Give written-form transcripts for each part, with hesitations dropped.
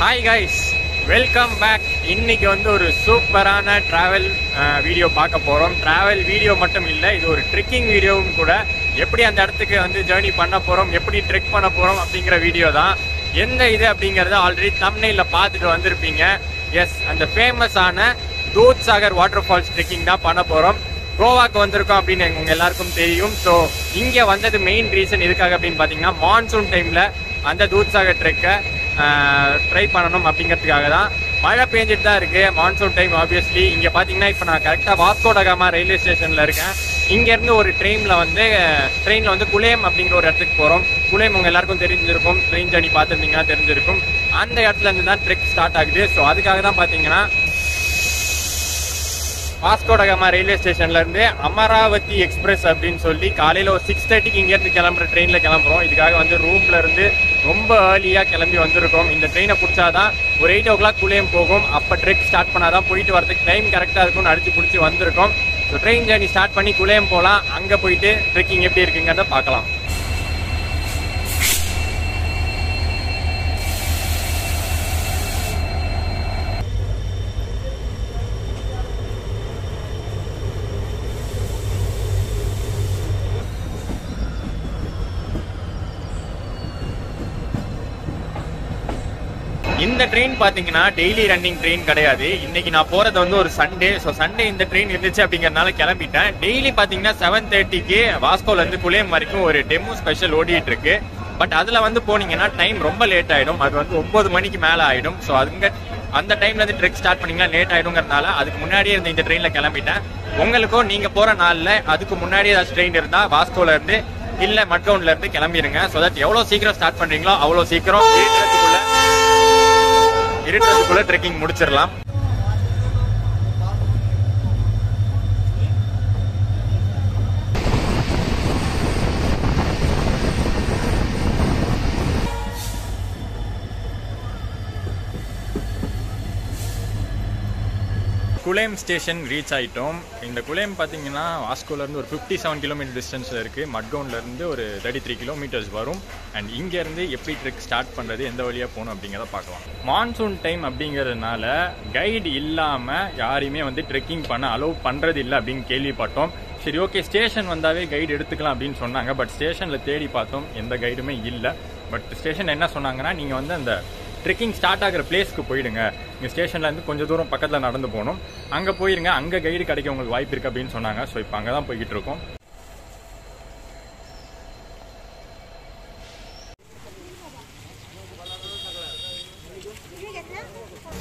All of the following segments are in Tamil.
Hi guys, welcome back. இன்னைக்கு வந்து ஒரு சூப்பரான ட்ராவல் வீடியோ பார்க்க போகிறோம். ட்ராவல் வீடியோ மட்டும் இல்லை, இது ஒரு ட்ரெக்கிங் வீடியோவும் கூட. எப்படி அந்த இடத்துக்கு வந்து ஜேர்னி பண்ண போகிறோம், எப்படி ட்ரெக் பண்ண போகிறோம் அப்படிங்கிற வீடியோ தான். எந்த இது அப்படிங்கிறத ஆல்ரெடி தம்ப்நெயிலில் பார்த்துட்டு வந்திருப்பீங்க. எஸ், அந்த ஃபேமஸான தூத்சாகர் வாட்டர்ஃபால்ஸ் ட்ரெக்கிங் தான் பண்ண போகிறோம். கோவாக்கு வந்திருக்கோம் அப்படின்னு உங்கள் எல்லாருக்கும் தெரியும். ஸோ இங்கே வந்தது மெயின் ரீசன் எதுக்காக அப்படின்னு பார்த்தீங்கன்னா, மான்சூன் டைமில் அந்த தூத்சாகர் ட்ரெக்கை ட்ரை பண்ணணும் அப்படிங்கிறதுக்காக தான். மழை பெஞ்சிட்டு தான் இருக்குது, மான்சூன் டைம் ஆப்வியஸ்லி. இங்கே பார்த்தீங்கன்னா இப்போ நான் கரெக்டாக வாஸ்கோ ட காமா ரயில்வே ஸ்டேஷனில் இருக்கேன். இங்கேருந்து ஒரு ட்ரெயினில் வந்து குலேம் அப்படிங்கிற ஒரு இடத்துக்கு போகிறோம். குலேம் உங்கள் எல்லாருக்கும் தெரிஞ்சிருக்கும், ட்ரெயின் ஜர்னி பார்த்துருந்தீங்கன்னா தெரிஞ்சிருக்கும். அந்த இடத்துல இருந்து தான் ட்ரெக் ஸ்டார்ட் ஆகுது. ஸோ அதுக்காக தான் பார்த்தீங்கன்னா வாஸ்கோ ட காமா ரயில்வே ஸ்டேஷன்லேருந்து அமராவதி எக்ஸ்பிரஸ் அப்படின்னு சொல்லி காலையில் ஒரு 6:30க்கு இங்கேருந்து கிளம்புற ட்ரெயினில் கிளம்புறோம். இதுக்காக வந்து ரூம்லேருந்து ரொம்ப ஏர்லியாக கிளம்பி வந்திருக்கோம். இந்த ட்ரெயினை பிடிச்சாதான் ஒரு 8 o'clock குள்ளேயும் போகும். அப்போ ட்ரெக் ஸ்டார்ட் பண்ணாதான் போயிட்டு வரதுக்கு டைம் கரெக்டாக இருக்கும்னு அடிச்சு பிடிச்சி வந்திருக்கோம். ஸோ ட்ரெயின் ஜர்னி ஸ்டார்ட் பண்ணி குள்ளேயும் போகலாம். அங்கே போயிட்டு ட்ரெக்கிங் எப்படி இருக்குங்கிறத பார்க்கலாம். இந்த ட்ரெயின் பார்த்தீங்கன்னா டெய்லி ரன்னிங் ட்ரெயின் கிடையாது. இன்னைக்கு நான் போறது வந்து ஒரு சண்டே. ஸோ சண்டே இந்த ட்ரெயின் இருந்துச்சு அப்படிங்கறதுனால கிளம்பிட்டேன். டெய்லி பார்த்தீங்கன்னா 7:30க்கு வாஸ்கோல இருந்து குலேம் வரைக்கும் ஒரு டெமோ ஸ்பெஷல் ஓடிட்டு இருக்கு. பட் அதுல வந்து போனீங்கன்னா டைம் ரொம்ப லேட் ஆயிடும். அது வந்து 9 மணிக்கு மேல ஆயிடும். ஸோ அந்த டைம்ல இருந்து ட்ரெக் ஸ்டார்ட் பண்ணீங்கன்னா லேட் ஆயிடுங்கிறதுனால அதுக்கு முன்னாடியே இருந்த இந்த ட்ரெயின்ல கிளம்பிட்டேன். உங்களுக்கும் நீங்க போற நாள்ல அதுக்கு முன்னாடி ஏதாச்சும் ட்ரெயின் இருந்தா வாஸ்கோல இருந்து இல்ல மட்கவுன்ல இருந்து கிளம்பிடுங்க. ஸோ தட் எவ்வளவு சீக்கிரம் ஸ்டார்ட் பண்றீங்களோ அவ்வளவு சீக்கிரம் இருட்டுக்குள்ள ட்ரெக்கிங் முடிச்சிடலாம். குலேம் ஸ்டேஷன் ரீச் ஆகிட்டோம். இந்த குலேம் பார்த்தீங்கன்னா வாஸ்கோலேருந்து ஒரு 57 கிலோமீட்டர் டிஸ்டன்ஸில் இருக்குது. மட்கவுன்லேருந்து ஒரு 33 கிலோமீட்டர்ஸ் வரும். அண்ட் இங்கேருந்து எப்படி ட்ரெக் ஸ்டார்ட் பண்ணுறது, எந்த வழியாக போகணும் அப்படிங்கிறத பார்க்கலாம். மான்சூன் டைம் அப்படிங்கிறதுனால கைடு இல்லாமல் யாரையுமே வந்து ட்ரெக்கிங் பண்ண அலோவ் பண்ணுறது இல்லை அப்படின்னு கேள்விப்பட்டோம். சரி, ஓகே, ஸ்டேஷன் வந்தாவே கைடு எடுத்துக்கலாம் அப்படின்னு சொன்னாங்க. பட் ஸ்டேஷனில் தேடி பார்த்தோம், எந்த கைடுமே இல்லை. பட் ஸ்டேஷன் என்ன சொன்னாங்கன்னா, நீங்கள் வந்து அந்த ட்ரெக்கிங் ஸ்டார்ட் ஆகிற பிளேஸ்க்கு போயிடுங்க. நீங்கள் ஸ்டேஷன்லேருந்து கொஞ்சம் தூரம் பக்கத்தில் நடந்து போகணும், அங்கே போயிருங்க, அங்கே கைடு கிடைக்க உங்களுக்கு வாய்ப்பு இருக்குது அப்படின்னு சொன்னாங்க. ஸோ இப்போ அங்கே தான் போய்கிட்டு இருக்கோம்.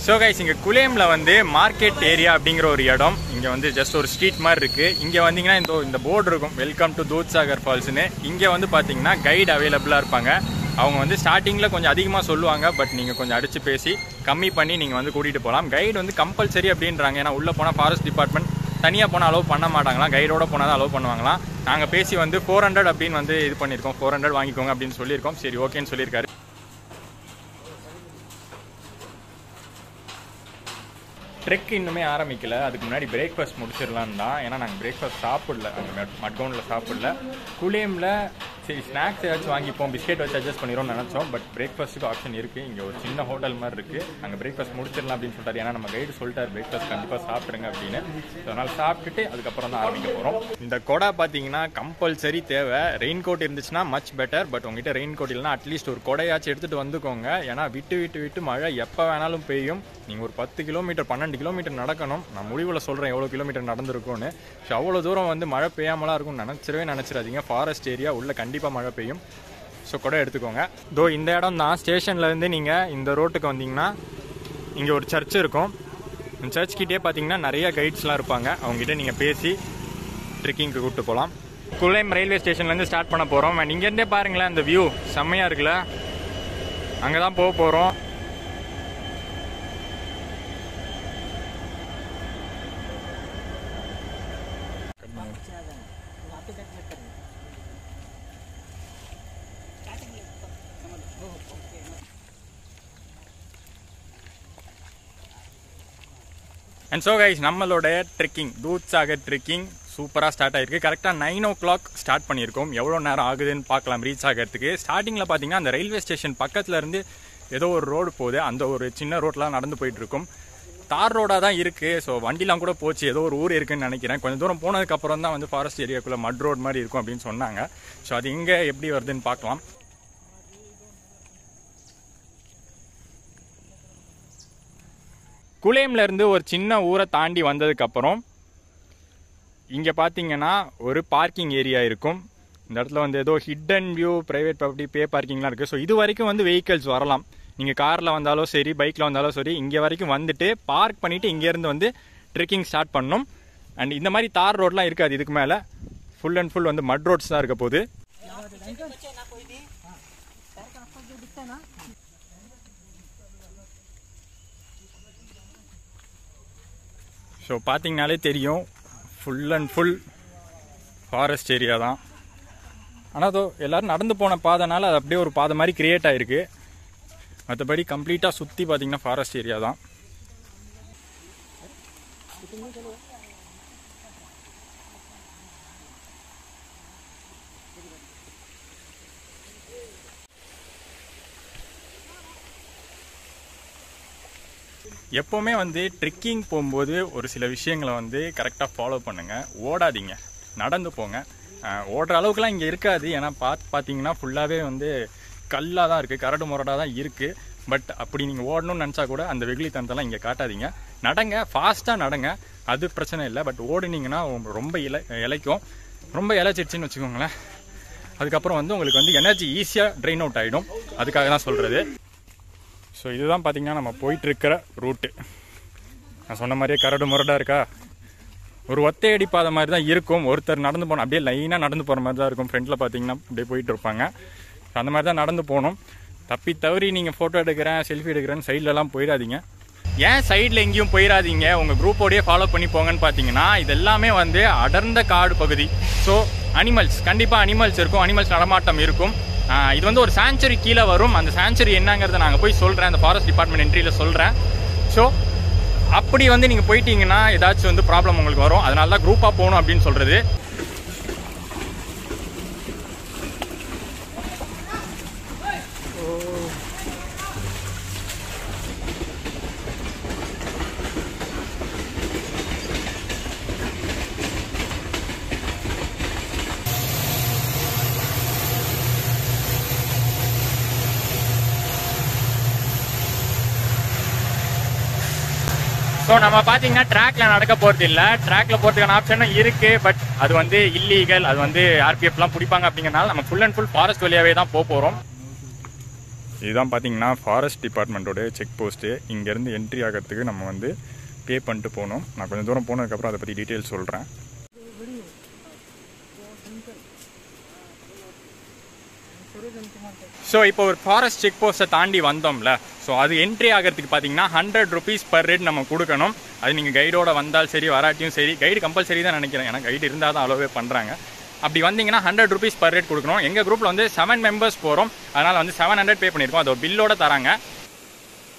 ஸோ கைஸ், இங்கே குலேமில் வந்து மார்க்கெட் ஏரியா அப்படிங்கிற ஒரு இடம். இங்கே வந்து ஜஸ்ட் ஒரு ஸ்ட்ரீட் மாதிரி இருக்குது. இங்கே வந்தீங்கன்னா இந்த போர்டு இருக்கும், வெல்கம் டு தூத்சாகர் ஃபால்ஸ்னு. இங்கே வந்து பார்த்தீங்கன்னா கைடு அவைலபிளாக இருப்பாங்க. அவங்க வந்து ஸ்டார்டிங்கில் கொஞ்சம் அதிகமாக சொல்லுவாங்க. பட் நீங்கள் கொஞ்சம் அடித்து பேசி கம்மி பண்ணி நீங்கள் வந்து கூட்டிகிட்டு போகலாம். கைடு வந்து கம்பல்சரி அப்படின்றாங்க. ஏன்னா உள்ளே போனால் ஃபாரஸ்ட் டிபார்ட்மெண்ட் தனியாக போனால் அலோவ் பண்ண மாட்டாங்களாம், கைடோட போனால் தான் அலோவ் பண்ணுவாங்களாம். நாங்கள் பேசி வந்து 400 அப்படின்னு வந்து இது பண்ணியிருக்கோம். 400 வாங்கிக்கோங்க அப்படின்னு சொல்லியிருக்கோம். சரி, ஓகேன்னு சொல்லியிருக்காரு. ட்ரெக் இன்னுமே ஆரம்பிக்கல. அதுக்கு முன்னாடி பிரேக்ஃபாஸ்ட் முடிச்சிடலான்னு தான். ஏன்னா நாங்கள் பிரேக்ஃபாஸ்ட் சாப்பிடல, அங்கே மட்கவுனில் சாப்பிடல. குலேமில் சரி ஸ்நாக்ஸ் ஏதாச்சும் வாங்கிப்போம், பிஸ்கெட் வச்சு அட்ஜஸ்ட் பண்ணிடும்னு நினச்சோம். பட் பிரேக்ஃபாஸ்ட்டுக்கு ஆப்ஷன் இருக்குது. இங்கே ஒரு சின்ன ஹோட்டல் மாதிரி இருக்குது, அங்கே பிரேக்ஃபாஸ்ட் முடிச்சிடலாம் அப்படின்னு சொல்லிட்டாரு. ஏன்னா நம்ம கைடு சொல்லிட்டார் பிரேக்ஃபாஸ்ட் கண்டிப்பாக சாப்பிடுங்க அப்படின்னு. அதனால் சாப்பிட்டுட்டு அதுக்கப்புறம் தான் ஆரம்பிக்க போகிறோம். இந்த கொடை பார்த்தீங்கன்னா கம்பல்சரி தேவை. ரெயின் கோட் இருந்துச்சுன்னா மச் பெட்டர். பட் உங்ககிட்ட ரெயின் கோட் இல்லைனா அட்லீஸ்ட் ஒரு கொடையாச்சும் எடுத்துகிட்டு வந்துக்கோங்க. ஏன்னா விட்டு மழை எப்போ வேணாலும் பெய்யும். நீங்கள் ஒரு 10 கிலோமீட்டர் 12 கிலோமீட்டர் நடக்கணும். நான் முடிவில் சொல்கிறேன் எவ்வளோ கிலோமீட்டர் நடந்திருக்கும்னு. ஸோ அவ்வளோ தூரம் வந்து மழை பெய்யாமலாம் இருக்கும்னு நினச்சிடாதீங்க. ஃபாரஸ்ட் ஏரியா உள்ள கண்டிப்பாக மழை பெய்யும். ஸோ கூட எடுத்துக்கோங்க. இந்த இடம் தான் ஸ்டேஷன்லேருந்து நீங்கள் இந்த ரோட்டுக்கு வந்தீங்கன்னா இங்கே ஒரு சர்ச் இருக்கும். இந்த சர்ச்கிட்டே பார்த்தீங்கன்னா நிறைய கைட்ஸ்லாம் இருப்பாங்க. அவங்ககிட்ட நீங்கள் பேசி ட்ரெக்கிங்க்கு கூப்பிட்டு போகலாம். குலேம் ரயில்வே ஸ்டேஷன்லேருந்து ஸ்டார்ட் பண்ண போகிறோம். அண்ட் இங்கேருந்தே பாருங்களேன், அந்த வியூ செம்மையாக இருக்குல்ல. அங்கே தான் போக போகிறோம். அண்ட் ஸோ கைஸ், நம்மளோட ட்ரெக்கிங் தூத்சாகர் ட்ரெக்கிங் சூப்பராக ஸ்டார்ட் ஆகிருக்கு. கரெக்டாக 9 o'clock ஸ்டார்ட் பண்ணியிருக்கோம். எவ்வளோ நேரம் ஆகுதுன்னு பார்க்கலாம் ரீச் ஆகிறதுக்கு. ஸ்டார்டிங்கில் பார்த்தீங்கன்னா அந்த ரயில்வே ஸ்டேஷன் பக்கத்தில் இருந்து ஏதோ ஒரு ரோடு போகுது, அந்த ஒரு சின்ன ரோட்லாம் நடந்து போயிட்டுருக்கும். தார் ரோடாக தான் இருக்குது. ஸோ வண்டிலாம் கூட போச்சு, ஏதோ ஒரு ஊர் இருக்குன்னு நினைக்கிறேன். கொஞ்சம் தூரம் போனதுக்கப்புறம் தான் வந்து ஃபாரஸ்ட் ஏரியாக்குள்ளே மட் ரோடு மாதிரி இருக்கும் அப்படின்னு சொன்னாங்க. ஸோ அது எங்கே எப்படி வருதுன்னு பார்க்கலாம். குளேம்லேருந்து ஒரு சின்ன ஊரை தாண்டி வந்ததுக்கப்புறம் இங்கே பார்த்தீங்கன்னா ஒரு பார்க்கிங் ஏரியா இருக்கும். இந்த இடத்துல வந்து ஏதோ ஹிடன் வியூ, ப்ரைவேட் ப்ராப்பர்ட்டி, பே பார்க்கிங்லாம் இருக்குது. ஸோ இது வரைக்கும் வந்து வெஹிக்கல்ஸ் வரலாம். நீங்கள் காரில் வந்தாலும் சரி, பைக்கில் வந்தாலும் சரி, இங்கே வரைக்கும் வந்துட்டு பார்க் பண்ணிவிட்டு இங்கேருந்து வந்து ட்ரெக்கிங் ஸ்டார்ட் பண்ணணும். அண்ட் இந்த மாதிரி தார் ரோட்லாம் இருக்காது, இதுக்கு மேலே ஃபுல் அண்ட் ஃபுல் வந்து மட் ரோட்ஸ் தான் இருக்க போகுது. ஸோ பார்த்தீங்கனாலே தெரியும், full and full forest area தான். ஆனால் அதோ எல்லோரும் நடந்து போன பாதைனால அது அப்படியே ஒரு பாதை மாதிரி கிரியேட் ஆகிருக்கு. மற்றபடி கம்ப்ளீட்டாக சுற்றி பார்த்தீங்கன்னா ஃபாரஸ்ட் ஏரியா தான். எப்போவுமே வந்து ட்ரெக்கிங் போகும்போது ஒரு சில விஷயங்களை வந்து கரெக்டாக ஃபாலோ பண்ணுங்கள். ஓடாதீங்க, நடந்து போங்க. ஓடுற அளவுக்குலாம் இங்கே இருக்காது. ஏன்னா பார்த்தீங்கன்னா ஃபுல்லாகவே வந்து கல்லாக தான் இருக்குது, கரடு முரடாக தான் இருக்குது. பட் அப்படி நீங்கள் ஓடணும்னு நினச்சா கூட அந்த வெகுளித்தனத்தெல்லாம் இங்கே காட்டாதீங்க. நடங்க, ஃபாஸ்ட்டாக நடங்க, அது பிரச்சனை இல்லை. பட் ஓடுனீங்கன்னா ரொம்ப இலைக்கும். ரொம்ப இலைச்சிடுச்சின்னு வச்சுக்கோங்களேன், அதுக்கப்புறம் வந்து உங்களுக்கு வந்து எனர்ஜி ஈஸியாக ட்ரெயின் அவுட் ஆகிடும். அதுக்காக தான் சொல்கிறது. ஸோ இதுதான் பார்த்தீங்கன்னா நம்ம போயிட்டுருக்கிற ரூட்டு. நான் சொன்ன மாதிரியே கரடு முரடாக இருக்கா, ஒரு ஒத்தையடி பாதை மாதிரி தான் இருக்கும். ஒருத்தர் நடந்து போகணும், அப்படியே லைனாக நடந்து போகிற மாதிரி தான் இருக்கும். ஃப்ரண்ட்டில் பார்த்தீங்கன்னா அப்படியே போயிட்டு இருப்பாங்க. அந்த மாதிரி தான் நடந்து போகணும். தப்பி தவறி நீங்கள் ஃபோட்டோ எடுக்கிறேன், செல்ஃபி எடுக்கிறேன்னு சைட்லலாம் போயிடாதீங்க. ஏன் சைடில் எங்கேயும் போயிடாதீங்க, உங்கள் குரூப்போடையே ஃபாலோ பண்ணி போங்கன்னு பார்த்தீங்கன்னா இது எல்லாமே வந்து அடர்ந்த காடு பகுதி. ஸோ அனிமல்ஸ், கண்டிப்பாக அனிமல்ஸ் இருக்கும், அனிமல்ஸ் நடமாட்டம் இருக்கும். இது வந்து ஒரு சாங்சுரி கீழே வரும். அந்த சாங்சுரி என்னங்கிறத நாங்கள் போய் சொல்கிறேன், அந்த ஃபாரஸ்ட் டிபார்ட்மெண்ட் என்ட்ரியில் சொல்கிறேன். ஸோ அப்படி வந்து நீங்கள் போயிட்டீங்கன்னா ஏதாச்சும் வந்து ப்ராப்ளம் உங்களுக்கு வரும். அதனால தான் குரூப்பாக போகணும் அப்படின்னு சொல்கிறது. ஸோ நம்ம பார்த்தீங்கன்னா ட்ராக்ல நடக்க போகிறது இல்லை. ட்ராக்ல போகிறதுக்கான ஆப்ஷனும் இருக்குது. பட் அது வந்து இல்லீகல், அது வந்து RPFலாம் பிடிப்பாங்க. அப்படிங்கிறனால நம்ம ஃபுல் அண்ட் ஃபுல் ஃபாரஸ்ட் வழியாகவே தான் போகிறோம். இதுதான் பார்த்தீங்கன்னா ஃபாரஸ்ட் டிபார்ட்மெண்ட்டோட செக் போஸ்ட்டு. இங்கேருந்து என்ட்ரி ஆகிறதுக்கு நம்ம வந்து பே பண்ணிட்டு போகணும். நான் கொஞ்சம் தூரம் போனதுக்கப்புறம் அதை பற்றி டீட்டெயில்ஸ் சொல்கிறேன். ஸோ இப்போ ஒரு ஃபாரஸ்ட் செக் போஸ்ட்டை தாண்டி வந்தோம்ல, ஸோ அது என்ட்ரி ஆகிறதுக்கு பார்த்தீங்கன்னா 100 rupees per head நம்ம கொடுக்கணும். அது நீங்கள் கைடோட வந்தால் சரி, வராட்டியும் சரி. கைடு கம்பல்சரி தான் நினைக்கிறேன், ஏன்னா கைடு இருந்தால் தான் அலோவே பண்ணுறாங்க. அப்படி வந்தீங்கன்னா 100 rupees per head கொடுக்கணும். எங்கள் குரூப்பில் வந்து 7 members போகிறோம், அதனால் வந்து 700 பே பண்ணியிருக்கோம். அது ஒரு பில்லோட தராங்க.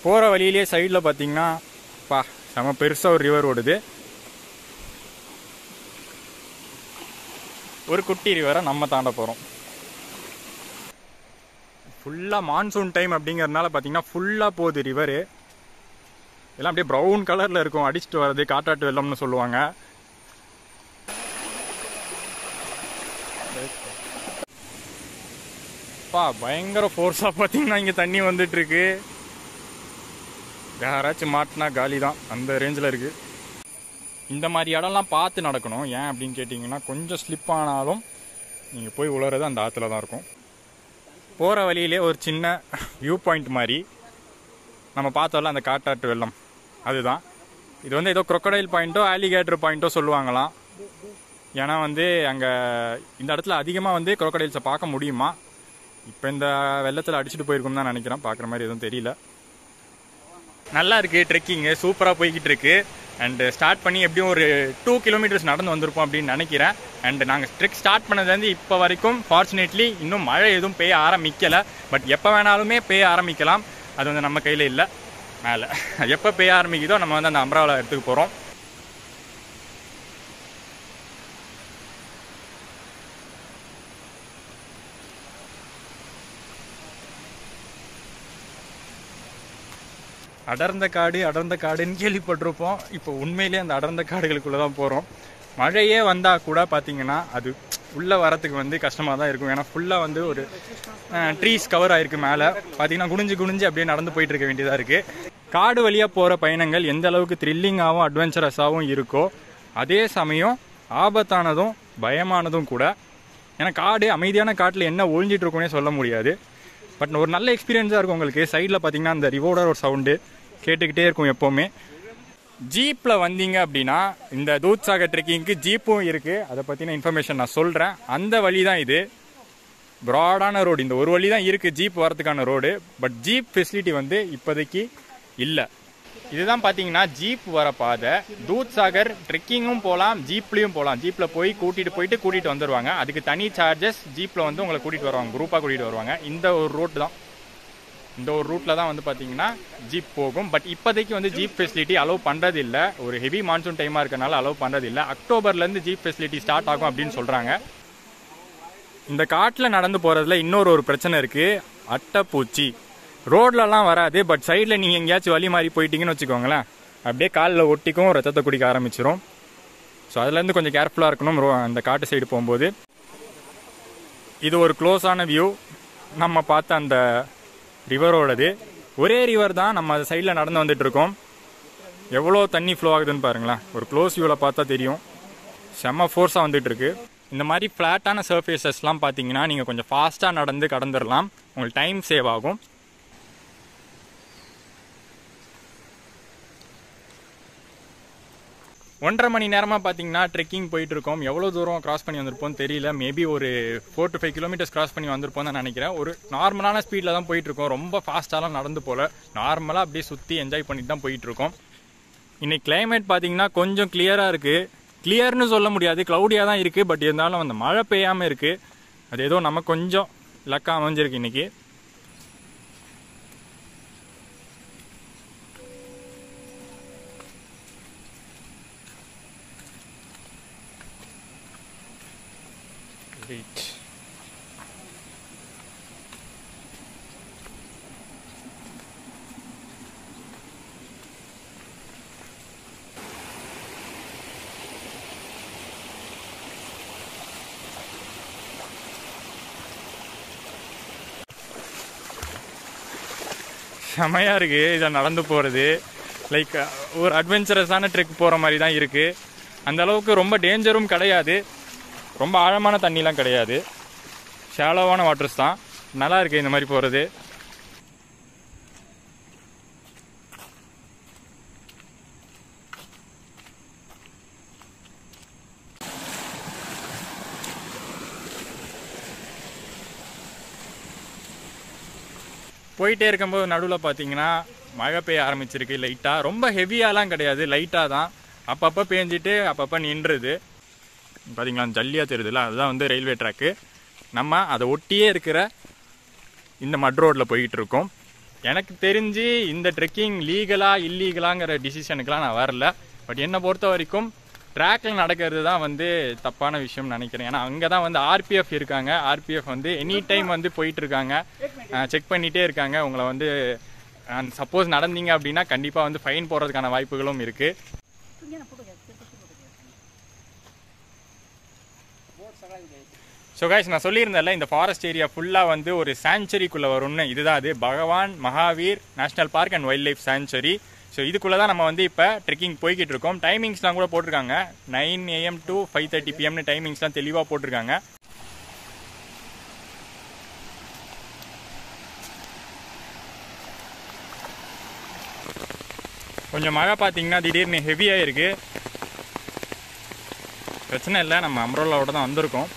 போகிற வழியிலே சைடில் பார்த்தீங்கன்னா செம பெருசாக ஒரு ரிவர் ஓடுது. ஒரு குட்டி ரிவரை நம்ம தாண்ட போகிறோம். ஃபுல்லாக மான்சூன் டைம் அப்படிங்கிறதுனால பார்த்தீங்கன்னா ஃபுல்லாக போகுது ரிவரு. எல்லாம் அப்படியே ப்ரௌன் கலரில் இருக்கும். அடிச்சுட்டு வர்றது காட்டாட்டு வெள்ளம்னு சொல்லுவாங்க. பயங்கர ஃபோர்ஸாக பார்த்தீங்கன்னா இங்கே தண்ணி வந்துட்டுருக்கு. யாராச்சும் மாட்டினா காலி தான், அந்த ரேஞ்சில் இருக்குது. இந்த மாதிரி இடம்லாம் பார்த்து நடக்கணும். ஏன் அப்படின்னு கேட்டிங்கன்னா கொஞ்சம் ஸ்லிப் ஆனாலும் நீங்கள் போய் உளறது அந்த ஆற்றுல தான் இருக்கும். போகிற வழியிலே ஒரு சின்ன வியூ பாயிண்ட் மாதிரி நம்ம பார்த்தோம்ல, அந்த காட்டாட்டு வெள்ளம் அதுதான். இது வந்து ஏதோ crocodile பாயிண்ட்டோ alligator பாயிண்ட்டோ சொல்லுவாங்களாம். ஏன்னா வந்து அங்கே இந்த இடத்துல அதிகமாக வந்து crocodiles பார்க்க முடியுமா. இப்போ இந்த வெள்ளத்தில் அடிச்சுட்டு போயிருக்கும் தான் நினைக்கிறேன். பார்க்குற மாதிரி எதுவும் தெரியல. நல்லா இருக்குது, ட்ரெக்கிங்கு சூப்பராக போய்கிட்டு இருக்கு. அண்டு ஸ்டார்ட் பண்ணி எப்படியும் ஒரு 2 kilometers நடந்து வந்திருப்போம் அப்படின்னு நினைக்கிறேன். அண்ட் நாங்கள் ட்ரெக் ஸ்டார்ட் பண்ணதுலேருந்து இப்போ வரைக்கும் ஃபார்ச்சுனேட்லி இன்னும் மழை எதுவும் பெய்ய ஆரம்பிக்கலை. பட் எப்போ வேணாலுமே பெய்ய ஆரம்பிக்கலாம், அது வந்து நம்ம கையில் இல்லை. மேலே எப்போ பெய்ய ஆரம்பிக்குதோ நம்ம வந்து அந்த அம்ப்ரெல்லா எடுத்துக்க போகிறோம். அடர்ந்த காடுன்னு கேள்விப்பட்டிருப்போம். இப்போ உண்மையிலேயே அந்த அடர்ந்த காடுகளுக்குள்ளே தான் போகிறோம். மழையே வந்தால் கூட பார்த்தீங்கன்னா அது உள்ளே வரத்துக்கு வந்து கஷ்டமாக தான் இருக்கும். ஏன்னா ஃபுல்லாக வந்து ஒரு ட்ரீஸ் கவர் ஆகிருக்கு. மேலே பார்த்தீங்கன்னா குனிஞ்சு அப்படியே நடந்து போயிட்டு இருக்க வேண்டியதாக இருக்குது. காடு வழியாக போகிற பயணங்கள் எந்த அளவுக்கு த்ரில்லிங்காகவும் அட்வென்ச்சரஸாகவும் இருக்கோ அதே சமயம் ஆபத்தானதும் பயமானதும் கூட. ஏன்னா காடு அமைதியான காட்டில் என்ன ஒழிஞ்சிட்டு இருக்கோன்னே சொல்ல முடியாது. பட் ஒரு நல்ல எக்ஸ்பீரியன்ஸாக இருக்கும் உங்களுக்கு. சைடில் பார்த்தீங்கன்னா அந்த ரிவோட ஒரு சவுண்டு கேட்டுக்கிட்டே இருக்கும் எப்போவுமே. ஜீப்பில் வந்தீங்க அப்படின்னா இந்த தூத்சாகர் ட்ரெக்கிங்க்கு ஜீப்பும் இருக்குது. அதை பற்றின இன்ஃபர்மேஷன் நான் சொல்கிறேன். அந்த வழி தான் இது, ப்ராடான ரோடு. இந்த ஒரு வழி தான் இருக்குது ஜீப் வரதுக்கான ரோடு. பட் ஜீப் ஃபெசிலிட்டி வந்து இப்போதைக்கு இல்லை. இதுதான் பார்த்தீங்கன்னா ஜீப் வர பாதை. தூத்சாகர் ட்ரெக்கிங்கும் போகலாம், ஜீப்லேயும் போகலாம். ஜீப்பில் போய் கூட்டிகிட்டு வந்துடுவாங்க. அதுக்கு தனி சார்ஜஸ். ஜீப்பில் வந்து உங்களை கூட்டிகிட்டு வருவாங்க, குரூப்பாக கூட்டிகிட்டு வருவாங்க. இந்த ஒரு ரூட்டில் தான் வந்து பார்த்தீங்கன்னா ஜீப் போகும். பட் இப்போதைக்கு வந்து ஜீப் ஃபெசிலிட்டி அலோவ் பண்ணுறது இல்லை. ஒரு ஹெவி மான்சூன் டைமாக இருக்கனால அலோவ் பண்ணுறது இல்லை. அக்டோபர்லேருந்து ஜீப் ஃபெசிலிட்டி ஸ்டார்ட் ஆகும் அப்படின்னு சொல்கிறாங்க. இந்த காட்டில் நடந்து போகிறதுல இன்னொரு பிரச்சனை இருக்குது, அட்டைப்பூச்சி. ரோட்லலாம் வராது, பட் சைடில் நீங்கள் எங்கேயாச்சும் வழி மாறி போயிட்டீங்கன்னு வச்சுக்கோங்களேன், அப்படியே காலில் ஒட்டிக்கும், ரத்தத்தை குடிக்க ஆரம்பிச்சிடும். ஸோ அதுலேருந்து கொஞ்சம் கேர்ஃபுல்லாக இருக்கணும் அந்த காட்டு சைடு போகும்போது. இது ஒரு க்ளோஸான வியூ. நம்ம பார்த்த அந்த ரிவரோடது ஒரே ரிவர் தான். நம்ம அது சைடில் நடந்து வந்துட்டுருக்கோம். எவ்வளோ தண்ணி ஃப்ளோ ஆகுதுன்னு பாருங்களேன். ஒரு க்ளோஸ் வியூவில் பார்த்தா தெரியும். செம்ம ஃபோர்ஸாக வந்துட்டுருக்கு. இந்த மாதிரி ஃப்ளாட்டான சர்ஃபேஸஸ்லாம் பார்த்தீங்கன்னா நீங்கள் கொஞ்சம் ஃபாஸ்ட்டாக நடந்து கடந்துடலாம். உங்களுக்கு டைம் சேவ் ஆகும். ஒன்றரை மணி நேரமாக பார்த்தீங்கன்னா ட்ரெக்கிங் போயிட்டுருக்கோம். எவ்வளோ தூரம் கிராஸ் பண்ணி வந்திருப்போம் தெரியல. மேபி ஒரு 4 to 5 கிலோமீட்டர்ஸ் கிராஸ் பண்ணி வந்திருப்போம் தான் நினைக்கிறேன். ஒரு நார்மலான ஸ்பீடில் தான் போயிட்டுருக்கோம். ரொம்ப ஃபாஸ்ட்டாலாம் நடந்து போகல, நார்மலாக அப்படியே சுற்றி என்ஜாய் பண்ணிட்டு தான் போயிட்டுருக்கோம். இன்றைக்கி கிளைமேட் பார்த்தீங்கன்னா கொஞ்சம் கிளியராக இருக்குது. கிளியர்னு சொல்ல முடியாது, க்ளவுடியாக தான் இருக்குது. பட் இருந்தாலும் அந்த மழை பெய்யாமல் இருக்குது. அது ஏதோ நம்ம கொஞ்சம் லக்காக அமைஞ்சிருக்கு இன்றைக்கி. செமையாக இருக்குது இதை நடந்து போகிறது. லைக் ஒரு அட்வென்ச்சரஸான ட்ரெக் போகிற மாதிரி தான் இருக்குது. அந்தளவுக்கு ரொம்ப டேஞ்சரும் கிடையாது, ரொம்ப ஆழமான தண்ணிலாம் கிடையாது, ஷாலோவான வாட்டர்ஸ் தான். நல்லா இருக்குது இந்த மாதிரி போகிறது. போயிட்டே இருக்கும்போது நடுவில் பார்த்தீங்கன்னா மழை பெய்ய ஆரம்பிச்சிருக்கு லைட்டாக. ரொம்ப ஹெவியாலாம் கிடையாது, லைட்டாக தான். அப்பப்போ பேஞ்சிட்டு அப்பப்போ நின்றுது. பார்த்தீங்களா ஜல்லியாக தெரியுதுல்ல, அதுதான் வந்து ரயில்வே ட்ராக்கு. நம்ம அதை ஒட்டியே இருக்கிற இந்த மட் ரோட்டில் போயிட்டுருக்கோம். எனக்கு தெரிஞ்சு இந்த ட்ரெக்கிங் லீகலாக இல்லீகலாங்கிற டிசிஷனுக்கெலாம் நான் வரல. பட் என்னை பொறுத்த வரைக்கும் ட்ராக்கில் நடக்கிறது தான் வந்து தப்பான விஷயம்னு நினைக்கிறேன். ஏன்னா அங்கே தான் வந்து ஆர்பிஎஃப் இருக்காங்க. ஆர்பிஎஃப் வந்து எனி டைம் வந்து போயிட்டுருக்காங்க, செக் பண்ணிகிட்டே இருக்காங்க. உங்களை வந்து சப்போஸ் நடந்தீங்க அப்படின்னா கண்டிப்பாக வந்து ஃபைன் போடுறதுக்கான வாய்ப்புகளும் இருக்குது. ஸோ கைஸ், நான் சொல்லியிருந்தேன்ல இந்த ஃபாரஸ்ட் ஏரியா ஃபுல்லாக வந்து ஒரு சாங்சுரிக்குள்ளே வரும்னு. இதுதான் அது, Bhagwan Mahavir national park and wild life sanctuary. So இதுக்குள்ளே தான் நம்ம வந்து இப்போ ட்ரெக்கிங் போய்கிட்டு இருக்கோம். டைமிங்ஸ்லாம் கூட போட்டிருக்காங்க, 9 AM to 5:30 PM டைமிங்ஸ்லாம் தெளிவாக போட்டிருக்காங்க. கொஞ்சம் மழை பார்த்தீங்கன்னா திடீர்னு ஹெவியாக இருக்குது. பிரச்சனை இல்லை, நம்ம அம்ரோலாவோட தான் வந்திருக்கோம்.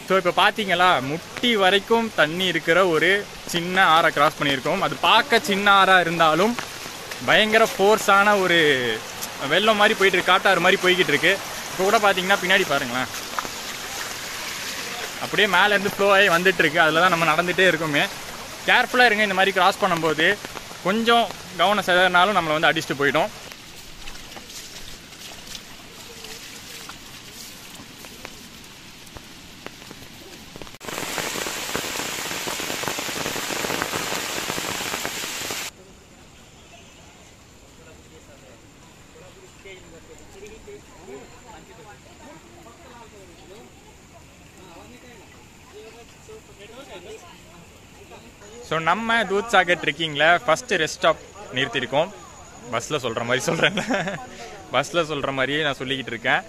ஸோ இப்போ பார்த்தீங்களா, முட்டி வரைக்கும் தண்ணி இருக்கிற ஒரு சின்ன ஆறை கிராஸ் பண்ணியிருக்கோம். அது பார்க்க சின்ன ஆறாக இருந்தாலும் பயங்கர ஃபோர்ஸான ஒரு வெள்ளம் மாதிரி போயிட்டு இருக்கு, காட்டாறு மாதிரி போய்கிட்டு இருக்கு. இப்போ கூட பார்த்தீங்கன்னா பின்னாடி பாருங்களேன், அப்படியே மேலேருந்து ஃப்ளோ ஆகி வந்துட்டு இருக்கு. அதில் தான் நம்ம நடந்துகிட்டே இருக்கோமே. கேர்ஃபுல்லாக இருங்க இந்த மாதிரி கிராஸ் பண்ணும்போது. கொஞ்சம் கவனம் செதறினாலும் நம்மளை வந்து அடிச்சுட்டு போயிடும். ஸோ நம்ம தூத்சாகர் ட்ரெக்கிங்கில் ஃபஸ்ட்டு ரெஸ்ட் ஸ்டாப் நிறுத்தியிருக்கோம். பஸ்ஸில் சொல்கிற மாதிரியே நான் சொல்லிக்கிட்டு இருக்கேன்.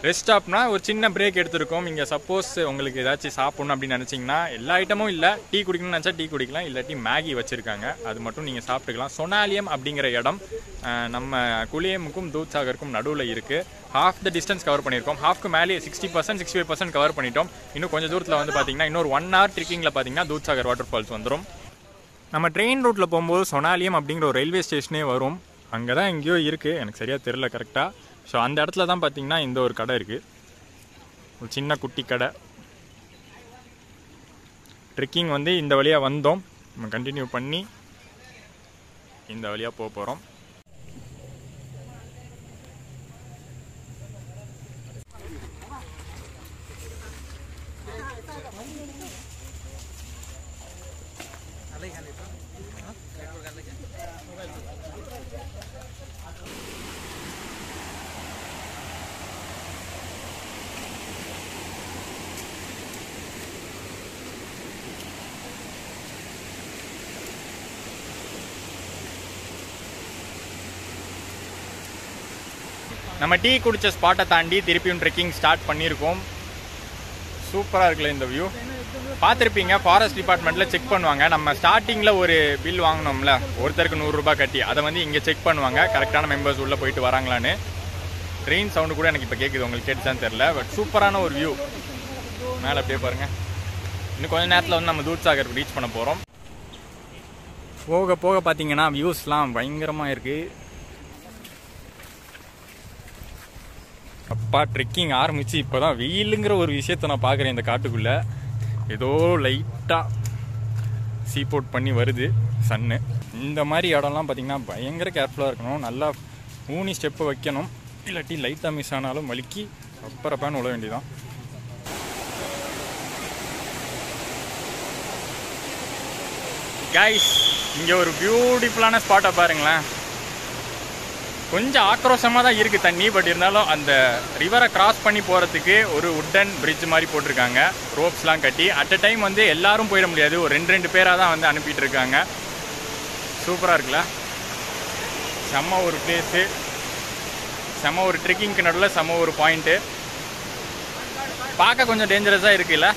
ரெஸ்ட் ஸ்டாப்னா ஒரு சின்ன பிரேக் எடுத்திருக்கோம். இங்கே சப்போஸ் உங்களுக்கு ஏதாச்சும் சாப்பிட்ணும் அப்படின்னு நினச்சிங்கன்னா எல்லா ஐட்டமும் இல்லை. டீ குடிக்கணும்னு நினச்சா டீ குடிக்கலாம், இல்லாட்டி மேகி வச்சுருக்காங்க, அது மட்டும் நீங்கள் சாப்பிட்டுக்கலாம். சொனாலியம் அப்படிங்கிற இடம் நம்ம குலியமுக்கும் தூத்சாகருக்கும் நடுவில் இருக்குது. ஹாஃப் த டிஸ்டன்ஸ் கவர் பண்ணியிருக்கோம். ஹாஃப்க்கு மேலே 60% 65% கவர் பண்ணிட்டோம். இன்னும் கொஞ்சம் தூரத்தில் வந்து பார்த்திங்கன்னா இன்னொரு 1 hour ட்ரெக்கிங்கில் பார்த்திங்கன்னா தூத்சாகர் வாட்டர் ஃபால்ஸ் வந்துடும். நம்ம ட்ரெயின் ரூட்டில் போகும்போது சொனாலியம் அப்படிங்கிற ஒரு ரயில்வே ஸ்டேஷனே வரும். அங்கே தான் எங்கேயோ இருக்குது, எனக்கு சரியாக தெரில கரெக்டாக. ஸோ அந்த இடத்துல தான் பார்த்திங்கன்னா இந்த ஒரு கடை இருக்குது, ஒரு சின்ன குட்டி கடை. ட்ரெக்கிங் வந்து இந்த வழியாக வந்தோம், நம்ம கண்டினியூ பண்ணி இந்த வழியாக போக போகிறோம். நம்ம டீ குடித்த ஸ்பாட்டை தாண்டி திருப்பியும் ட்ரெக்கிங் ஸ்டார்ட் பண்ணியிருக்கோம். சூப்பராக இருக்குல்ல இந்த வியூ. பார்த்துருப்பீங்க, ஃபாரஸ்ட் டிபார்ட்மெண்ட்டில் செக் பண்ணுவாங்க. நம்ம ஸ்டார்டிங்கில் ஒரு பில் வாங்கினோம்ல, ஒருத்தருக்கு 100 ரூபாய் கட்டி, அதை வந்து இங்கே செக் பண்ணுவாங்க கரெக்டான மெம்பர்ஸ் உள்ளே போயிட்டு வராங்களான்னு. ட்ரெயின் சவுண்டு கூட எனக்கு இப்போ கேட்குது, உங்களுக்கு கேட்டுச்சான்னு தெரில. பட் சூப்பரான ஒரு வியூ. மேலே அப்படியே பாருங்கள். இன்னும் கொஞ்சம் நேரத்தில் வந்து நம்ம தூத்சாகர் ரீச் பண்ண போகிறோம். போக போக பார்த்தீங்கன்னா வியூஸ்லாம் பயங்கரமாக இருக்குது. அப்பா ட்ரெக்கிங் ஆரம்பித்து இப்போ தான் வெயிலுங்கிற ஒரு விஷயத்தை நான் பார்க்குறேன். இந்த காட்டுக்குள்ளே ஏதோ லைட்டாக சீப்போட் பண்ணி வருது சன்னு. இந்த மாதிரி இடம்லாம் பார்த்திங்கன்னா பயங்கர கேர்ஃபுல்லாக இருக்கணும். நல்லா ஊனி ஸ்டெப்பை வைக்கணும், இல்லாட்டி லைட்டாக மிஸ் ஆனாலும் வலிக்கி அப்பறப்பான்னு விழ வேண்டியதான். கைஸ், இங்கே ஒரு பியூட்டிஃபுல்லான ஸ்பாட்டை பாருங்களேன். கொஞ்சம் ஆக்ரோஷமாக தான் இருக்குது தண்ணி, பட் இருந்தாலும் அந்த ரிவரை கிராஸ் பண்ணி போகிறதுக்கு ஒரு உட்டன் பிரிட்ஜ் மாதிரி போட்டிருக்காங்க, ரோப்ஸ்லாம் கட்டி. அட் அ டைம் வந்து எல்லாரும் போயிட முடியாது, ஒரு 2 பேராக தான் வந்து அனுப்பிட்டு இருக்காங்க. சூப்பராக இருக்குல்ல, செம்ம ஒரு பிளேஸு, செம்ம ஒரு ட்ரெக்கிங்க்கு நடுவில் செம்ம ஒரு பாயிண்ட்டு. பார்க்க கொஞ்சம் டேஞ்சரஸாக இருக்குல்ல,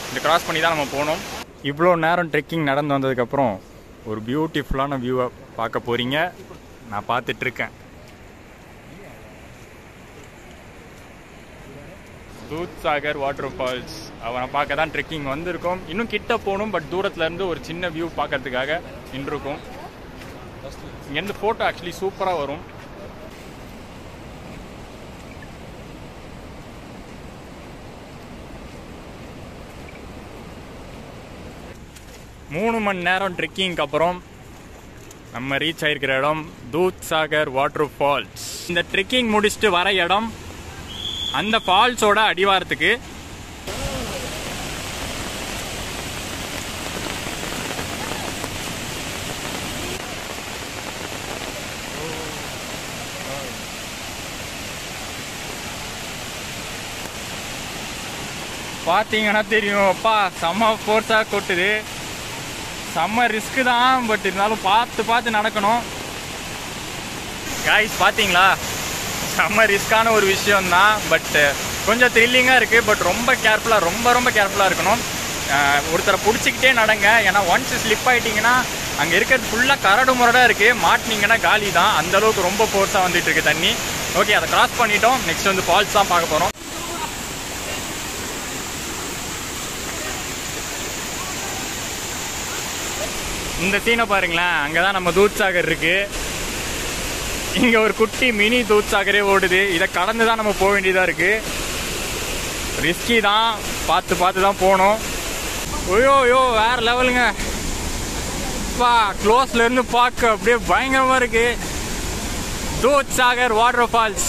இந்த கிராஸ் பண்ணி தான் நம்ம போகணும். இவ்வளோ நேரம் ட்ரெக்கிங் நடந்து வந்ததுக்கப்புறம் ஒரு பியூட்டிஃபுல்லான வியூவை பார்க்க போகிறீங்க. நான் பார்த்துட்ருக்கேன். தூத்சாகர் வாட்டர் ஃபால்ஸ் அவனை பார்க்க தான் ட்ரெக்கிங் வந்திருக்கோம். இன்னும் கிட்ட போகணும், பட் தூரத்துலேருந்து ஒரு சின்ன வியூ பார்க்கறதுக்காக நின்றுருக்கோம். இங்கேருந்து ஃபோட்டோ ஆக்சுவலி சூப்பராக வரும். மூணு மணி நேரம் ட்ரெக்கிங்க்கு அப்புறம் நம்ம ரீச் ஆகிருக்கிற இடம் தூத்சாகர் வாட்டர் ஃபால்ஸ். இந்த ட்ரெக்கிங் முடிச்சுட்டு வர இடம் அந்த ஃபால்ஸோட அடிவாரத்துக்கு. பார்த்தீங்கன்னா தெரியும், அப்பா செம்ம ஃபோர்ஸாக கொட்டுது. செம்ம ரிஸ்க்கு தான், பட் இருந்தாலும் பார்த்து நடக்கணும். கைஸ் பார்த்தீங்களா, செம்ம ரிஸ்க்கான ஒரு விஷயம்தான், பட் கொஞ்சம் த்ரில்லிங்காக இருக்குது. பட் ரொம்ப கேர்ஃபுல்லாக, ரொம்ப கேர்ஃபுல்லாக இருக்கணும். ஒருத்தரை பிடிச்சிக்கிட்டே நடங்க, ஏன்னா ஒன்ஸ் ஸ்லிப் ஆகிட்டிங்கன்னா அங்கே இருக்கிறது ஃபுல்லாக கரடு முரடாக இருக்குது. மாட்டினீங்கன்னா காலி தான், அந்தளவுக்கு ரொம்ப ஃபோர்ஸாக வந்துட்டு இருக்கு தண்ணி. ஓகே, அதை கிராஸ் பண்ணிட்டோம். நெக்ஸ்ட் வந்து ஃபால்ஸ் தான் பார்க்க போகிறோம். இந்த சீனை பாருங்களேன், அங்கே தான் நம்ம தூத்சாகர் இருக்குது. இங்கே ஒரு குட்டி மினி தூத்சாகரே ஓடுது. இதை கடந்து தான் நம்ம போக வேண்டியதாக இருக்குது. ரிஸ்கி தான், பார்த்து தான் போகணும். ஐயோ வேறு லெவலுங்க. க்ளோஸ்ல இருந்து பார்க்க அப்படியே பயங்கரமா இருக்கு. தூத்சாகர் வாட்டர்ஃபால்ஸ்.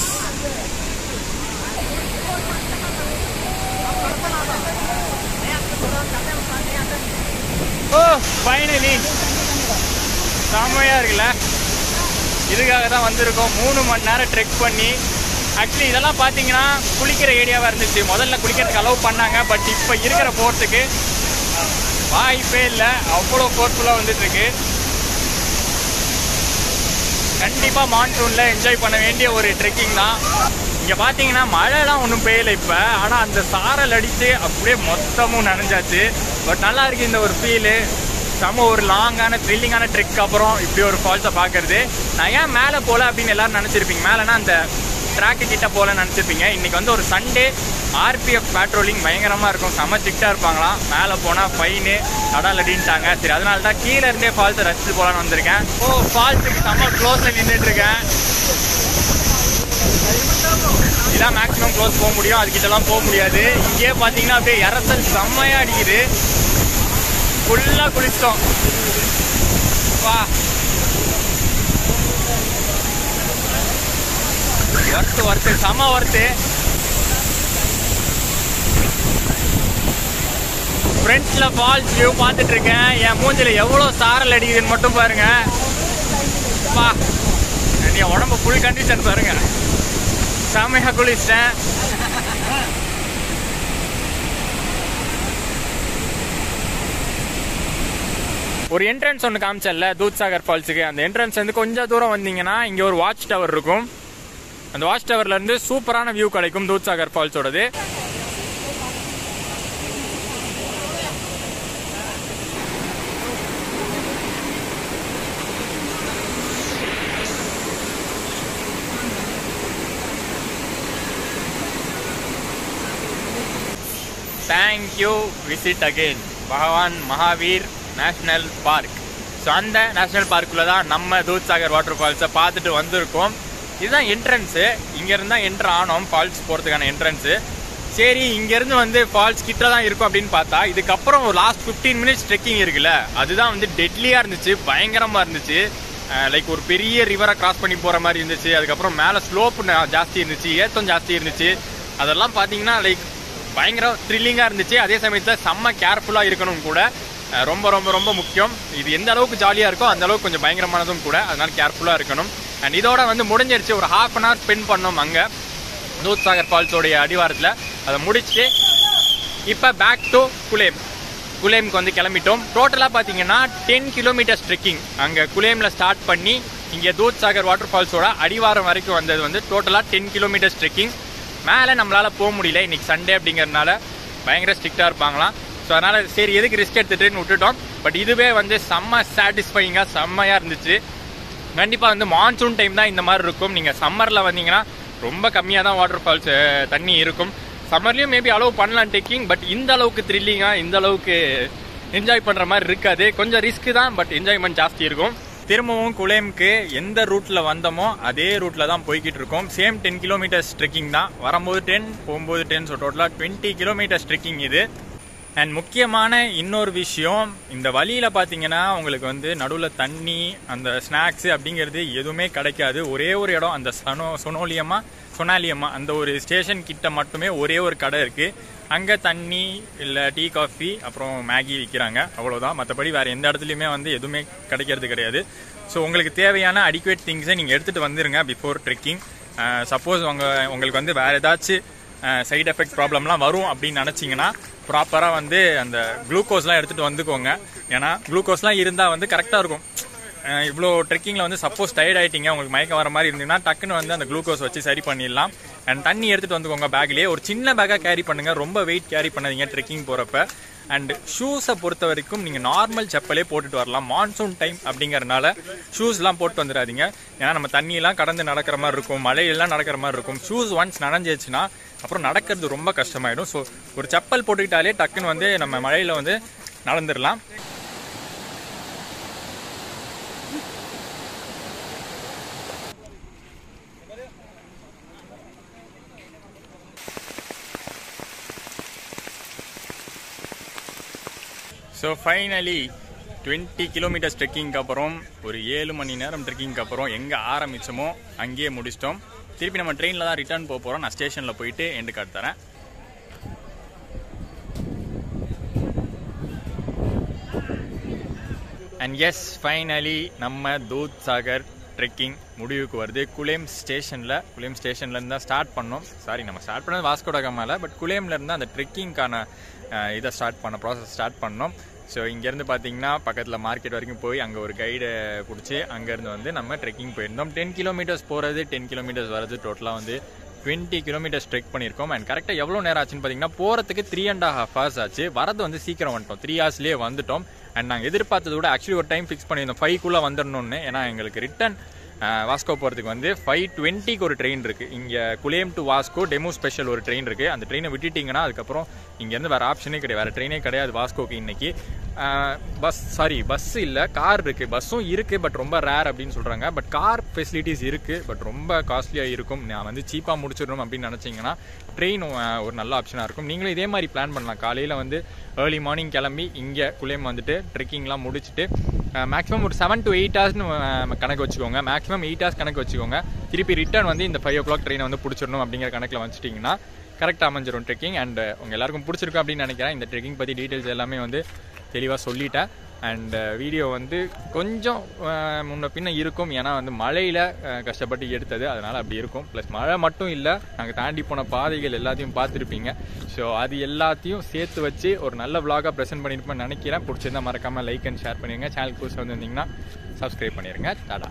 ஓ ஃபைனலி செம்மையா இருக்குல்ல. இதுக்காக தான் வந்திருக்கோம். 3 மணி நேரம் ட்ரெக் பண்ணி. ஆக்சுவலி இதெல்லாம் பார்த்தீங்கன்னா குளிக்கிற ஏரியாவாக இருந்துச்சு. முதல்ல குளிக்கிறதுக்கு அலோவ் பண்ணாங்க. பட் இப்போ இருக்கிற போகிறதுக்கு வாய்ப்பே இல்லை. அவ்வளோ ஃபோர்ஸ்ஃபுல்லாக வந்துட்டுருக்கு. கண்டிப்பாக மான்சூனில் என்ஜாய் பண்ண வேண்டிய ஒரு ட்ரெக்கிங் தான். இங்கே பார்த்தீங்கன்னா மழைலாம் ஒன்றும் பெய்யலை இப்போ. ஆனால் அந்த சாரல் அடித்து அப்படியே மொத்தமும் நனைஞ்சாச்சு. பட் நல்லா இருக்குது இந்த ஒரு ஃபீலு. செம்ம ஒரு லாங்கான த்ரில்லிங்கான ட்ரெக் அப்புறம் இப்படி ஒரு ஃபால்ஸை பார்க்குறது. நான் ஏன் மேலே போகல அப்படின்னு எல்லோரும் நினச்சிருப்பீங்க. மேலேனா அந்த ட்ராக்கு கிட்ட போகல நினச்சிருப்பீங்க. இன்றைக்கி வந்து ஒரு சண்டே. RPF பேட்ரோலிங் பயங்கரமாக இருக்கும். செம்ம ஸ்ட்ரிக்டாக இருப்பாங்களாம். மேலே போனால் ஃபைனு தடால் அடின்ட்டாங்க. சரி அதனால தான் கீழே இருந்தே ஃபால்ஸை ரசித்து போகலான்னு வந்திருக்கேன். ஓ ஃபால்ஸுக்கு செம்ம க்ளோஸில் நின்றுட்டுருக்கேன். இதான் மேக்ஸிமம் க்ளோஸ் போக முடியும். அதுக்கிட்டலாம் போக முடியாது. இங்கேயே பார்த்தீங்கன்னா அப்படியே இறத்தல் செம்மையாக அடிக்குது. ஃபுல்லாக குளிச்சிட்டோம். வா ஒர்த்து செம்ம ஒர்த்து. ஃப்ரெண்ட்ஸில் ஃபால்ஸ் வியூ பார்த்துட்டு இருக்கேன். என் மூஞ்சில் எவ்வளோ சாரல் அடிக்குதுன்னு மட்டும் பாருங்க. வா என் உடம்பு ஃபுல் கண்டிஷன் பாருங்க. செம்மையாக குளிச்சிட்டேன். ஒரு என்ட்ரன்ஸ் ஒன்று காமிச்சல தூத்சாகர் ஃபால்ஸுக்கு. அந்த என்ட்ரன்ஸ் வந்து கொஞ்சம் தூரம் வந்தீங்கன்னா இங்கே ஒரு வாட்ச் டவர் இருக்கும். அந்த வாட்ச் டவர்ல இருந்து சூப்பரான வியூ கிடைக்கும் Dudhsagar ஃபால்ஸோடது. Thank you. Visit again. Bhagwan Mahavir national park. So அந்த நேஷ்னல் பார்க்குள்ளே தான் நம்ம தூத்சாகர் வாட்டர் ஃபால்ஸை பார்த்துட்டு வந்திருக்கோம். இதுதான் என்ட்ரன்ஸு. இங்கேருந்து தான் என்ட்ரு ஆனோம் ஃபால்ஸ் போகிறதுக்கான என்ட்ரன்ஸு. சரி இங்கேருந்து வந்து ஃபால்ஸ் கிட்ட தான் இருக்கும் அப்படின்னு பார்த்தா இதுக்கப்புறம் ஒரு லாஸ்ட் 15 மினிட்ஸ் ட்ரெக்கிங் இருக்குல்ல, அதுதான் வந்து டெட்லியாக இருந்துச்சு. பயங்கரமாக இருந்துச்சு. லைக் ஒரு பெரிய ரிவரை கிராஸ் பண்ணி போகிற மாதிரி இருந்துச்சு. அதுக்கப்புறம் மேலே ஸ்லோப்பு ஜாஸ்தி இருந்துச்சு, ஏத்தம் ஜாஸ்தி இருந்துச்சு. அதெல்லாம் பார்த்தீங்கன்னா லைக் பயங்கர த்ரில்லிங்காக இருந்துச்சு. அதே சமயத்தில் செம்ம கேர்ஃபுல்லாக இருக்கணும் கூட. ரொம்ப ரொம்ப ரொம்ப முக்கியம். இது எந்த அளவுக்கு ஜாலியாக இருக்கோ அந்த அளவுக்கு கொஞ்சம் பயங்கரமானதும் கூட. அதனால கேர்ஃபுல்லாக இருக்கணும். அண்ட் இதோட வந்து முடிஞ்சிருச்சு. ஒரு ½ அன் ஹவர் ஸ்பெண்ட் பண்ணோம் அங்கே தூத்சாகர் ஃபால்ஸோடைய அடிவாரத்தில். அதை முடிச்சுட்டு இப்போ பேக் டு குலேமுக்கு வந்து கிளம்பிட்டோம். டோட்டலாக பார்த்தீங்கன்னா 10 கிலோமீட்டர்ஸ் ட்ரெக்கிங். அங்கே குலேமில் ஸ்டார்ட் பண்ணி இங்கே தூத்சாகர் வாட்டர் ஃபால்ஸோட அடிவாரம் வரைக்கும் வந்தது வந்து டோட்டலாக 10 கிலோமீட்டர்ஸ் ட்ரெக்கிங். மேலே நம்மளால் போக முடியல. இன்றைக்கி சண்டே அப்படிங்கிறதுனால பயங்கர ஸ்ட்ரிக்டாக இருப்பாங்களாம். ஸோ அதனால் சரி எதுக்கு ரிஸ்க் எடுத்துகிட்டுன்னு விட்டுட்டோம். பட் இதுவே வந்து செம்ம சாட்டிஸ்ஃபைங்காக செம்மையாக இருந்துச்சு. கண்டிப்பாக வந்து மான்சூன் டைம் தான் இந்த மாதிரி இருக்கும். நீங்கள் சம்மரில் வந்தீங்கன்னா ரொம்ப கம்மியாக தான் வாட்டர் ஃபால்ஸ் தண்ணி இருக்கும். சம்மர்லேயும் மேபி அலோவ் பண்ணலாம் ட்ரெக்கிங். பட் இந்த அளவுக்கு த்ரில்லிங்காக இந்த அளவுக்கு என்ஜாய் பண்ணுற மாதிரி இருக்காது. கொஞ்சம் ரிஸ்க்கு தான், பட் என்ஜாய்மெண்ட் ஜாஸ்தி இருக்கும். திரும்பவும் குலேமுக்கு எந்த ரூட்டில் வந்தோமோ அதே ரூட்டில் தான் போய்கிட்டு இருக்கோம். சேம் 10 கிலோமீட்டர்ஸ் ட்ரெக்கிங் தான். வரும்போது 10 போகும்போது 10. ஸோ டோட்டலாக 20 கிலோமீட்டர்ஸ் ட்ரெக்கிங் இது. அண்ட் முக்கியமான இன்னொரு விஷயம், இந்த வழியில் பார்த்தீங்கன்னா உங்களுக்கு வந்து நடுவில் தண்ணி அந்த ஸ்நாக்ஸு அப்படிங்கிறது எதுவுமே கிடைக்காது. ஒரே ஒரு இடம் அந்த சொனாலியம்மா அந்த ஒரு ஸ்டேஷன் கிட்ட மட்டுமே ஒரே ஒரு கடை இருக்குது. அங்கே தண்ணி இல்லை டீ காஃபி அப்புறம் மேகி விற்கிறாங்க, அவ்வளோதான். மற்றபடி வேறு எந்த இடத்துலையுமே வந்து எதுவுமே கிடைக்கிறது கிடையாது. ஸோ உங்களுக்கு தேவையான அடிக்குவேட் திங்ஸை நீங்கள் எடுத்துகிட்டு வந்துடுங்க பிஃபோர் ட்ரெக்கிங். சப்போஸ் உங்களுக்கு வந்து வேறு ஏதாச்சும் சைட் எஃபெக்ட் ப்ராப்ளம்லாம் வரும் அப்படின்னு நினச்சிங்கன்னா ப்ராப்பராக வந்து அந்த குளுக்கோஸ்லாம் எடுத்துகிட்டு வந்துக்கோங்க. ஏன்னா குளுக்கோஸ்லாம் இருந்தால் வந்து கரெக்டாக இருக்கும். இவ்வளோ ட்ரெக்கிங்கில் வந்து சப்போஸ் டயர்ட் ஆகிட்டீங்க, உங்களுக்கு மயக்கம் வர மாதிரி இருந்தீங்கன்னா டக்குன்னு வந்து அந்த குளுக்கோஸ் வச்சு சரி பண்ணிடலாம். அண்ட் தண்ணி எடுத்துகிட்டு வந்துக்கோங்க. பேக்லேயே ஒரு சின்ன பேக்காக கேரி பண்ணுங்கள். ரொம்ப வெயிட் கேரி பண்ணாதீங்க ட்ரெக்கிங் போகிறப்ப. அண்ட் ஷூஸை பொறுத்த வரைக்கும் நீங்கள் நார்மல் செப்பலே போட்டுட்டு வரலாம். மான்சூன் டைம் அப்படிங்கிறனால ஷூஸ்லாம் போட்டு வந்துடாதீங்க. ஏன்னா நம்ம தண்ணியெல்லாம் கடந்து நடக்கிற மாதிரி இருக்கும், மழையெல்லாம் நடக்கிற மாதிரி இருக்கும். ஷூஸ் ஒன்ஸ் நனைஞ்சிச்சுன்னா அப்புறம் நடக்கிறது ரொம்ப கஷ்டமாயிடும். ஸோ ஒரு செப்பல் போட்டுக்கிட்டாலே டக்குன்னு வந்து நம்ம மழையில் வந்து நடந்துடலாம். ஸோ ஃபைனலி 20 கிலோமீட்டர்ஸ் ட்ரெக்கிங்க்கு அப்புறம் ஒரு 7 மணி நேரம் ட்ரெக்கிங்க்கு அப்புறம் எங்கே ஆரம்பித்தோமோ அங்கேயே முடிச்சிட்டோம். திருப்பி நம்ம ட்ரெயினில் தான் ரிட்டர்ன் போக போகிறோம். நான் ஸ்டேஷனில் போயிட்டு எண்டு கார்டு தரேன். அண்ட் எஸ், ஃபைனலி நம்ம தூத்சாகர் ட்ரெக்கிங் முடிவுக்கு வருது. குலேம் ஸ்டேஷன்லேருந்து தான் ஸ்டார்ட் பண்ணோம். நம்ம ஸ்டார்ட் பண்ணது வாஸ்கோ ட காமால, பட் குலேம்லேருந்து அந்த ட்ரெக்கிங்க்கான இதை ப்ராசஸ் ஸ்டார்ட் பண்ணோம். ஸோ இங்கேருந்து பார்த்தீங்கன்னா பக்கத்தில் மார்க்கெட் வரைக்கும் போய் அங்கே ஒரு கைடை பிடிச்சி அங்கேருந்து வந்து நம்ம ட்ரெக்கிங் போயிருந்தோம். 10 கிலோமீட்டர்ஸ் போகிறது, 10 கிலோமீட்டர்ஸ் வர்றது, டோட்டலாக வந்து 20 கிலோமீட்டர்ஸ் ட்ரெக் பண்ணியிருக்கோம். அண்ட் கரெக்டாக எவ்வளோ நேரம் ஆச்சுன்னு பார்த்தீங்கன்னா போகிறதுக்கு 3.5 hours ஆச்சு. வரது வந்து சீக்கிரம் வந்துட்டோம், 3 hours வந்துட்டோம். அண்ட் நாங்கள் எதிர்பார்த்தது விட ஆக்சுவலி ஒரு டைம் ஃபிக்ஸ் பண்ணியிருந்தோம் 5க்குள்ளே வந்துடணும்னு. ஏன்னா எங்களுக்கு ரிட்டன் வாஸ்கோ போகிறதுக்கு வந்து 5:20க்கு ஒரு ட்ரெயின் இருக்குது. இங்கே குலேம் டு வாஸ்கோ டெமோ ஸ்பெஷல் ஒரு ட்ரெயின் இருக்குது. அந்த ட்ரெயினை விட்டுட்டிங்கன்னா அதுக்கப்புறம் இங்கேருந்து வேறு ஆப்ஷனே கிடையாது, வேறு ட்ரெயினே கிடையாது வாஸ்கோக்கு இன்றைக்கி. பஸ் இல்லை, கார் இருக்குது. பஸ்ஸும் இருக்குது, பட் ரொம்ப ரேர் அப்படின்னு சொல்கிறாங்க. பட் கார் ஃபெசிலிட்டிஸ் இருக்குது, பட் ரொம்ப காஸ்ட்லியாக இருக்கும். நான் வந்து சீப்பாக முடிச்சிடணும் அப்படின்னு நினச்சிங்கன்னா ட்ரெயின் ஒரு நல்ல ஆப்ஷனாக இருக்கும். நீங்களும் இதே மாதிரி பிளான் பண்ணலாம். காலையில் வந்து ஏர்லி மார்னிங் கிளம்பி இங்கே குலேம் வந்துட்டு ட்ரெக்கிங்லாம் முடிச்சுட்டு மேக்ஸிமம் ஒரு 7 to 8 hours கணக்கு வச்சுக்கோங்க. மேக்ஸிமம் 8 hours கணக்கு வச்சுக்கோங்க. திருப்பி ரிட்டர்ன் வந்து இந்த 5 o'clock ட்ரெயினை வந்து பிடிச்சிடணும் அப்படிங்கிற கணக்கில் வச்சுட்டிங்கன்னா கரெக்டாக அமைஞ்சிடும் ட்ரெக்கிங். அண்ட் உங்கள் எல்லாருக்கும் பிடிச்சிருக்கும் அப்படின்னு நினைக்கிறேன். இந்த ட்ரெக்கிங் பற்றி டீட்டெயில்ஸ் எல்லாமே வந்து தெளிவாக சொல்லிட்டேன். அண்ட் வீடியோ வந்து கொஞ்சம் முன்ன பின்ன இருக்கும், ஏன்னா வந்து மழையில் கஷ்டப்பட்டு எடுத்தது, அதனால் அப்படி இருக்கும். ப்ளஸ் மழை மட்டும் இல்லை, நாங்கள் தாண்டி போன பாதைகள் எல்லாத்தையும் பார்த்துருப்பீங்க. ஸோ அது எல்லாத்தையும் சேர்த்து வச்சு ஒரு நல்ல vlog-ஆ ப்ரெசென்ட் பண்ணியிருப்பேன்னு நினைக்கிறேன். பிடிச்சிருந்தா மறக்காமல் லைக் அண்ட் ஷேர் பண்ணிடுங்க. சேனல் புதுசாக வந்திருந்தீங்கன்னா சப்ஸ்கிரைப் பண்ணிடுங்க. டாடா.